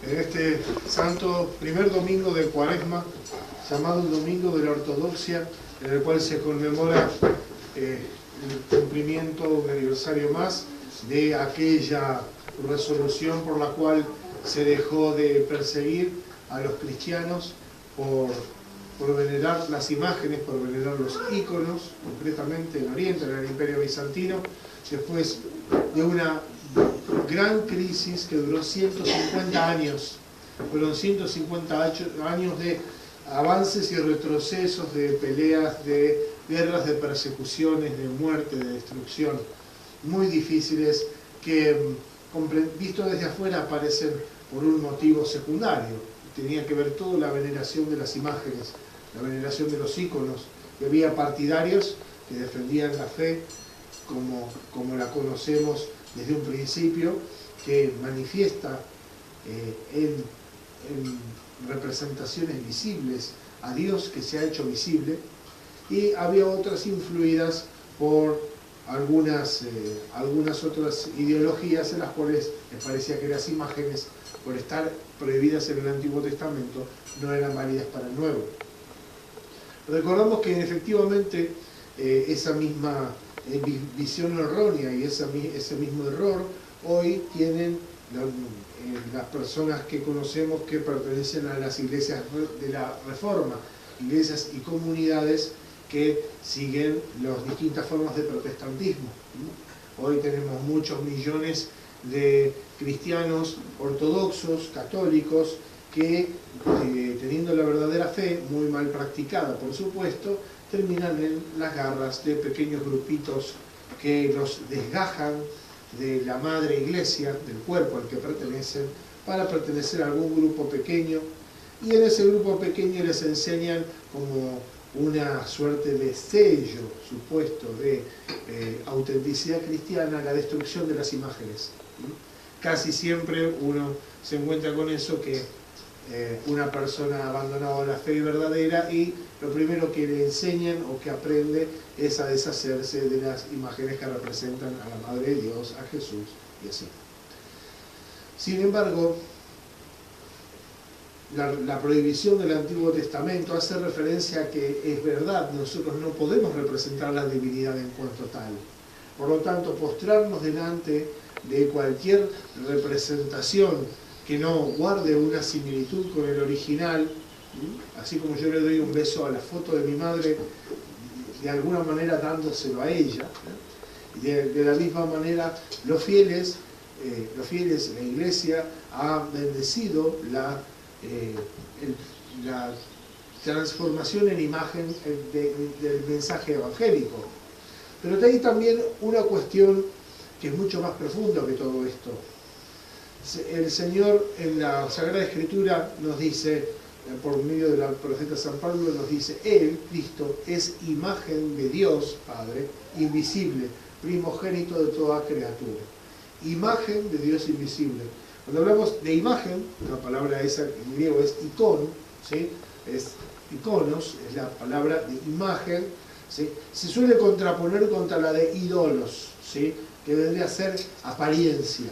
en este santo primer domingo de Cuaresma, llamado el Domingo de la Ortodoxia, en el cual se conmemora el cumplimiento, un aniversario más, de aquella resolución por la cual se dejó de perseguir a los cristianos por venerar las imágenes, por venerar los íconos, concretamente en Oriente, en el Imperio Bizantino, después de una gran crisis que duró 150 años. Fueron 150 años de avances y retrocesos, de peleas, de guerras, de persecuciones, de muerte, de destrucción, muy difíciles que, visto desde afuera, aparecen por un motivo secundario. Tenía que ver todo la veneración de las imágenes, la veneración de los íconos, y había partidarios que defendían la fe como la conocemos desde un principio, que manifiesta en representaciones visibles a Dios que se ha hecho visible, y había otras influidas por algunas otras ideologías en las cuales les parecía que las imágenes, por estar prohibidas en el Antiguo Testamento, no eran válidas para el Nuevo. Recordamos que efectivamente esa misma visión errónea y ese mismo error hoy tienen las personas que conocemos que pertenecen a las iglesias de la Reforma, iglesias y comunidades que siguen las distintas formas de protestantismo. Hoy tenemos muchos millones de cristianos ortodoxos, católicos, que teniendo la verdadera fe, muy mal practicada por supuesto, terminan en las garras de pequeños grupitos que los desgajan de la madre iglesia, del cuerpo al que pertenecen, para pertenecer a algún grupo pequeño, y en ese grupo pequeño les enseñan como una suerte de sello supuesto de autenticidad cristiana la destrucción de las imágenes. Casi siempre uno se encuentra con eso, que una persona ha abandonado la fe verdadera y lo primero que le enseñan o que aprende es a deshacerse de las imágenes que representan a la Madre de Dios, a Jesús y así. Sin embargo, la prohibición del Antiguo Testamento hace referencia a que es verdad, nosotros no podemos representar la divinidad en cuanto tal. Por lo tanto, postrarnos delante de cualquier representación que no guarde una similitud con el original, así como yo le doy un beso a la foto de mi madre, de alguna manera dándoselo a ella, de la misma manera los fieles, la Iglesia ha bendecido la transformación en imagen del mensaje evangélico. Pero hay también una cuestión que es mucho más profunda que todo esto. El Señor en la Sagrada Escritura nos dice, por medio del profeta San Pablo, nos dice: Él, Cristo, es imagen de Dios Padre, invisible, primogénito de toda criatura. Imagen de Dios invisible. Cuando hablamos de imagen, la palabra esa en griego es icon, ¿sí? Es iconos, es la palabra de imagen, ¿sí? Se suele contraponer contra la de ídolos, ¿sí? Que vendría a ser apariencia.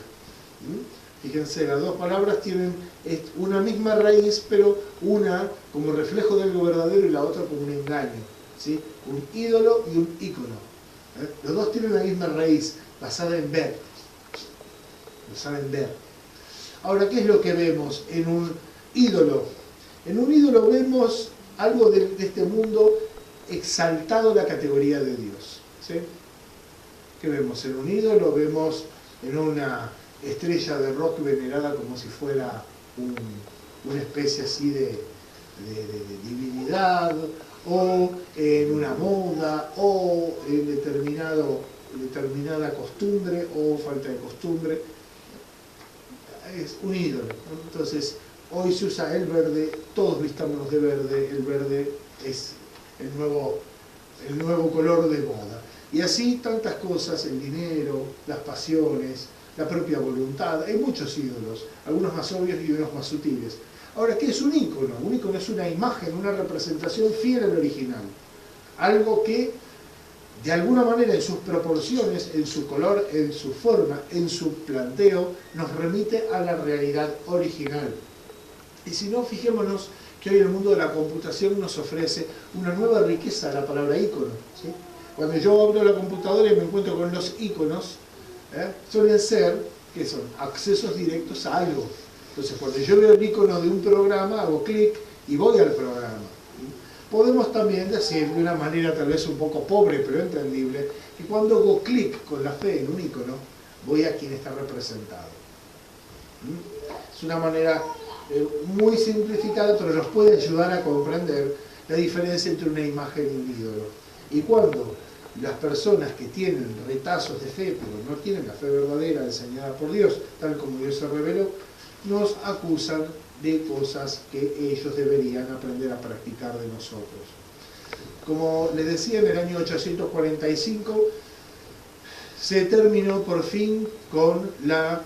Fíjense, las dos palabras tienen una misma raíz, pero una como reflejo de algo verdadero y la otra como un engaño, ¿sí? Un ídolo y un ícono. Los dos tienen la misma raíz, basada en ver. Ahora, ¿qué es lo que vemos en un ídolo? En un ídolo vemos algo de este mundo exaltado a la categoría de Dios, ¿sí? ¿Qué vemos? En un ídolo vemos en una estrella de rock venerada como si fuera una especie así de divinidad, o en una moda, o en determinada costumbre o falta de costumbre. Es un ídolo, ¿no? Entonces, hoy se usa el verde, todos vistámonos de verde, el verde es el nuevo color de moda. Y así tantas cosas, el dinero, las pasiones, la propia voluntad. Hay muchos ídolos, algunos más obvios y unos más sutiles. Ahora, ¿qué es un ícono? Un ícono es una imagen, una representación fiel al original. Algo que de alguna manera en sus proporciones, en su color, en su forma, en su planteo, nos remite a la realidad original. Y si no, fijémonos que hoy el mundo de la computación nos ofrece una nueva riqueza de la palabra ícono, ¿sí? Cuando yo abro la computadora y me encuentro con los íconos, suelen ser, ¿qué son? Accesos directos a algo. Entonces, cuando yo veo el icono de un programa, hago clic y voy al programa. Podemos también decir, de una manera tal vez un poco pobre, pero entendible, que cuando hago clic con la fe en un icono, voy a quien está representado. Es una manera muy simplificada, pero nos puede ayudar a comprender la diferencia entre una imagen y un ídolo. Y cuando las personas que tienen retazos de fe, pero no tienen la fe verdadera enseñada por Dios, tal como Dios se reveló, nos acusan de cosas que ellos deberían aprender a practicar de nosotros. Como les decía, en el año 845 se terminó por fin con la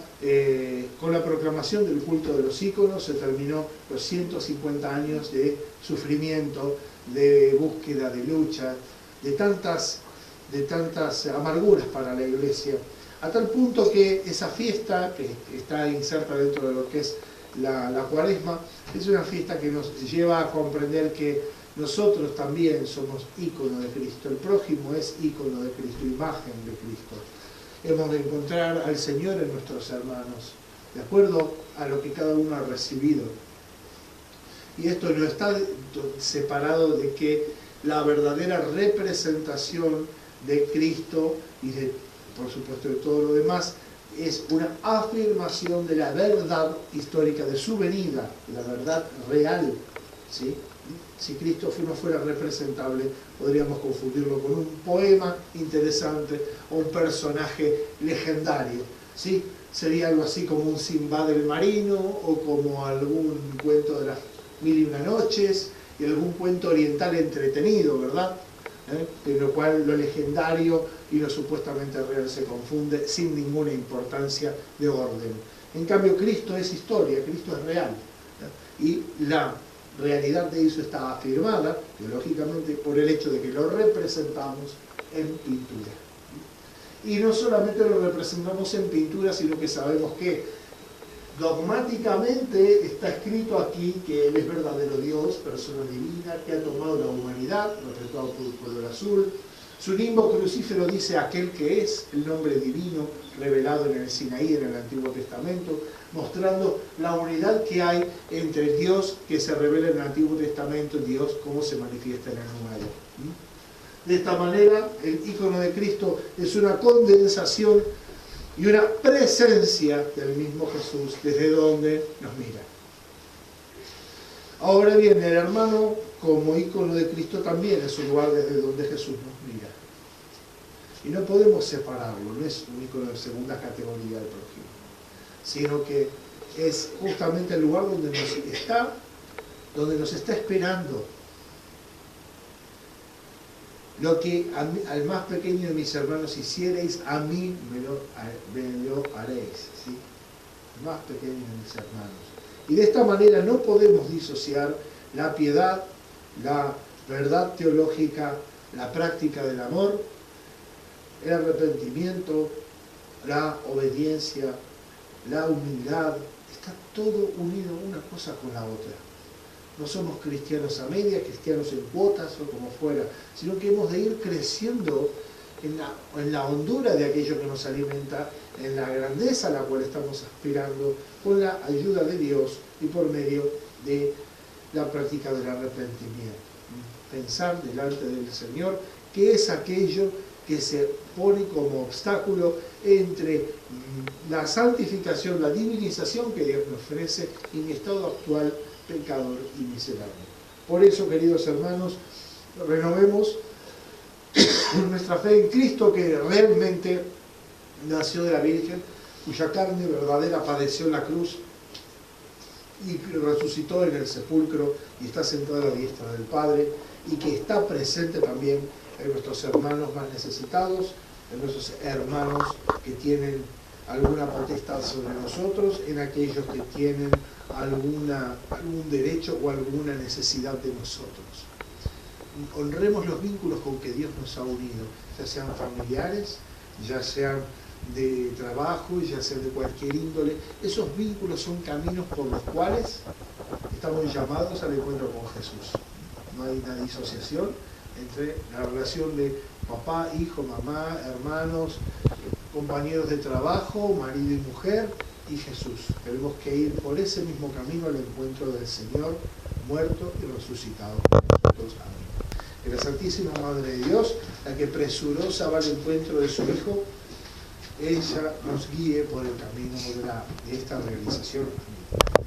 proclamación del culto de los íconos, se terminó los 150 años de sufrimiento, de búsqueda, de lucha, de tantas amarguras para la iglesia, a tal punto que esa fiesta, que está inserta dentro de lo que es la Cuaresma, es una fiesta que nos lleva a comprender que nosotros también somos ícono de Cristo, el prójimo es ícono de Cristo, imagen de Cristo. Hemos de encontrar al Señor en nuestros hermanos, de acuerdo a lo que cada uno ha recibido. Y esto no está separado de que la verdadera representación de Cristo y de, por supuesto, de todo lo demás, es una afirmación de la verdad histórica de su venida, la verdad real, ¿sí? Si Cristo no fuera representable, podríamos confundirlo con un poema interesante o un personaje legendario, ¿sí? Sería algo así como un Sinbad el marino o como algún cuento de las 1001 noches y algún cuento oriental entretenido, ¿verdad? En lo cual lo legendario y lo supuestamente real se confunde sin ninguna importancia de orden. En cambio, Cristo es historia, Cristo es real. Y la realidad de eso está afirmada, teológicamente, por el hecho de que lo representamos en pintura. Y no solamente lo representamos en pintura, sino que sabemos que dogmáticamente está escrito aquí que Él es verdadero Dios, persona divina, que ha tomado la humanidad, representado por el color azul. Su nimbo crucífero dice aquel que es, el nombre divino revelado en el Sinaí, en el Antiguo Testamento, mostrando la unidad que hay entre Dios que se revela en el Antiguo Testamento y Dios cómo se manifiesta en el Nuevo. De esta manera, el ícono de Cristo es una condensación y una presencia del mismo Jesús desde donde nos mira. Ahora bien, el hermano como ícono de Cristo también es un lugar desde donde Jesús nos mira. Y no podemos separarlo, no es un ícono de segunda categoría del prójimo, sino que es justamente el lugar donde nos está esperando. Lo que al más pequeño de mis hermanos hicierais, a mí me lo haréis, ¿sí? El más pequeño de mis hermanos. Y de esta manera no podemos disociar la piedad, la verdad teológica, la práctica del amor, el arrepentimiento, la obediencia, la humildad. Está todo unido una cosa con la otra. No somos cristianos a medias, cristianos en cuotas o como fuera, sino que hemos de ir creciendo en la hondura de aquello que nos alimenta, en la grandeza a la cual estamos aspirando, con la ayuda de Dios y por medio de la práctica del arrepentimiento. Pensar delante del Señor qué es aquello que se pone como obstáculo entre la santificación, la divinización que Dios nos ofrece y mi estado actual pecador y miserable. Por eso, queridos hermanos, renovemos nuestra fe en Cristo, que realmente nació de la Virgen, cuya carne verdadera padeció en la cruz y resucitó en el sepulcro y está sentado a la diestra del Padre, y que está presente también en nuestros hermanos más necesitados, en nuestros hermanos que tienen alguna potestad sobre nosotros, en aquellos que tienen algún derecho o alguna necesidad de nosotros. honremos los vínculos con que Dios nos ha unido, ya sean familiares, ya sean de trabajo, ya sean de cualquier índole. Esos vínculos son caminos por los cuales estamos llamados al encuentro con Jesús. No hay una disociación entre la relación de papá, hijo, mamá, hermanos, compañeros de trabajo, marido y mujer, y Jesús. Tenemos que ir por ese mismo camino al encuentro del Señor, muerto y resucitado por nosotros. Amén. Que la Santísima Madre de Dios, la que presurosa va al encuentro de su Hijo, ella nos guíe por el camino de esta realización. Amén.